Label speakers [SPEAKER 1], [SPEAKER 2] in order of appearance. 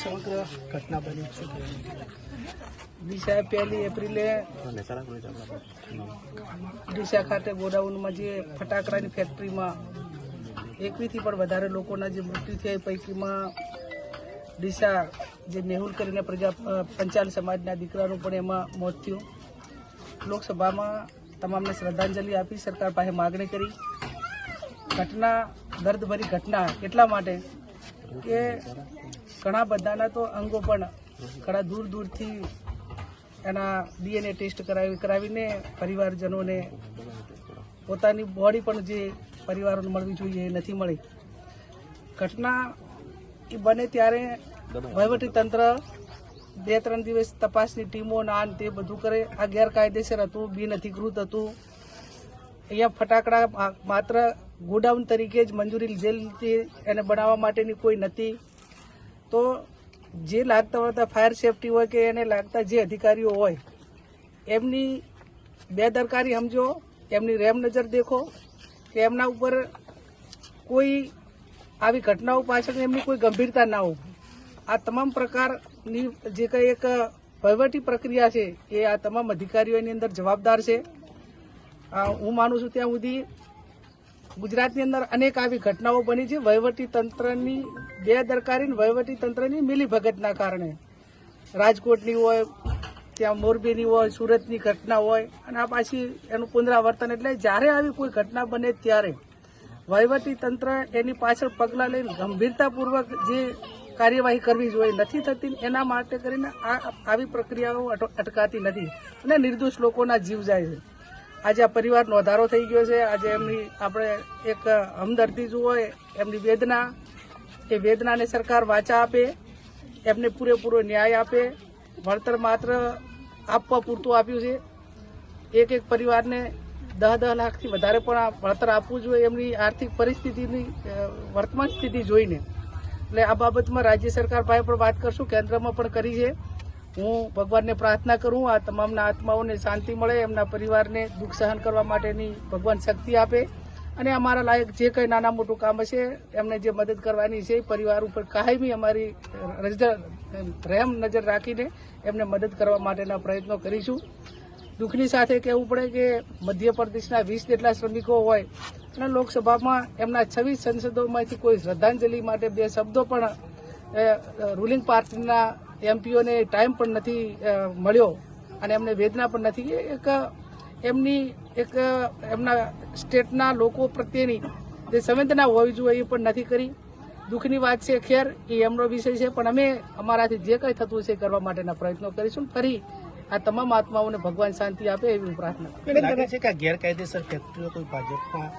[SPEAKER 1] સમગ્ર ઘટના બની છે. ડીસા 1 એપ્રિલે ડીસા ખાતે ગોડાઉનમાં જે ફટાકડાની ફેક્ટરીમાં 21થી પણ વધારે લોકોના જે મૃત્યુ થયા એ પૈકીમાં ડીસા જે મેહુલ કરીને પંચાલ સમાજના દીકરાનું પણ એમાં મોત થયું. લોકસભામાં તમામને શ્રદ્ધાંજલિ આપી, સરકાર પાસે માગણી કરી. ઘટના દર્દભરી ઘટના એટલા માટે કે ઘણા બધાના તો અંગો પણ ઘણા દૂર દૂરથી એના DNA ટેસ્ટ કરાવીને પરિવારજનોને પોતાની બોડી પણ જે પરિવારોને મળવી જોઈએ એ નથી મળી. ઘટના એ બને ત્યારે વહીવટીતંત્ર 2-3 દિવસ તપાસની ટીમો ના તે બધું કરે. આ ગેરકાયદેસર હતું, બિનઅધિકૃત હતું. અહીંયા ફટાકડા માત્ર ગોડાઉન તરીકે જ મંજૂરી લીધેલી એને બનાવવા માટેની કોઈ નથી. તો જે લાગતા હોતા ફાયર સેફટી હોય કે એને લાગતા જે અધિકારીઓ હોય એમની બેદરકારી સમજો, એમની રેમ નજર દેખો કે એમના ઉપર કોઈ આવી ઘટનાઓ પાછળ એમની કોઈ ગંભીરતા ના હોય. આ તમામ પ્રકારની જે કંઈ એક વહીવટી પ્રક્રિયા છે એ આ તમામ અધિકારીઓની અંદર જવાબદાર છે. હું માનું છું ત્યાં સુધી ગુજરાતની અંદર અનેક આવી ઘટનાઓ બની છે વહીવટી તંત્રની બેદરકારી, વહીવટી તંત્રની મિલીભગતના કારણે. રાજકોટની હોય, ત્યાં મોરબીની હોય, સુરતની ઘટના હોય અને આ પાછી એનું પુનરાવર્તન. એટલે જ્યારે આવી કોઈ ઘટના બને ત્યારે વહીવટી તંત્ર એની પાછળ પગલાં લઈને ગંભીરતાપૂર્વક જે કાર્યવાહી કરવી જોઈએ નથી થતી. એના માટે કરીને આવી પ્રક્રિયાઓ અટકાતી નથી અને નિર્દોષ લોકોના જીવ જાય છે. આજે આ પરિવારનો વધારો થઈ ગયો છે. આજે એમની આપણે એક હમદર્દી જો હોય, એમની વેદના, એ વેદનાને સરકાર વાચા આપે, એમને પૂરેપૂરો ન્યાય આપે. વળતર માત્ર આપવા પૂરતું આપ્યું છે. એક પરિવારને 10 લાખથી વધારે પણ વળતર આપવું જોઈએ એમની આર્થિક પરિસ્થિતિની વર્તમાન સ્થિતિ જોઈને. એટલે આ બાબતમાં રાજ્ય સરકાર પાસે પણ વાત કરશું, કેન્દ્રમાં પણ કરી છે. હું ભગવાનને પ્રાર્થના કરું આ તમામના આત્માઓને શાંતિ મળે, એમના પરિવારને દુઃખ સહન કરવા માટેની ભગવાન શક્તિ આપે અને અમારા લાયક જે કંઈ નાના મોટું કામ હશે એમને જે મદદ કરવાની છે પરિવાર ઉપર કાયમી અમારી રહેમ નજર રાખીને એમને મદદ કરવા માટેના પ્રયત્નો કરીશું. દુઃખની સાથે કહેવું પડે કે મધ્યપ્રદેશના 20 જેટલા શ્રમિકો હોય અને લોકસભામાં એમના 26 સંસદોમાંથી કોઈ શ્રદ્ધાંજલિ માટે 2 શબ્દો પણ રૂલિંગ પાર્ટીના MPઓને ટાઈમ પણ નથી મળ્યો અને એમને વેદના પણ નથી. એમના સ્ટેટના લોકો પ્રત્યેની જે સંવેદના હોવી જોઈએ એ પણ નથી કરી. દુઃખની વાત છે. ખેર એ એમનો વિષય છે, પણ અમે અમારાથી જે કંઈ થતું છે કરવા માટેના પ્રયત્નો કરીશું. ફરી આ તમામ આત્માઓને ભગવાન શાંતિ આપે એવી પ્રાર્થના.
[SPEAKER 2] લાગે છે કે ગેરકાયદેસર ફેક્ટરીઓ કોઈ ભાજપમાં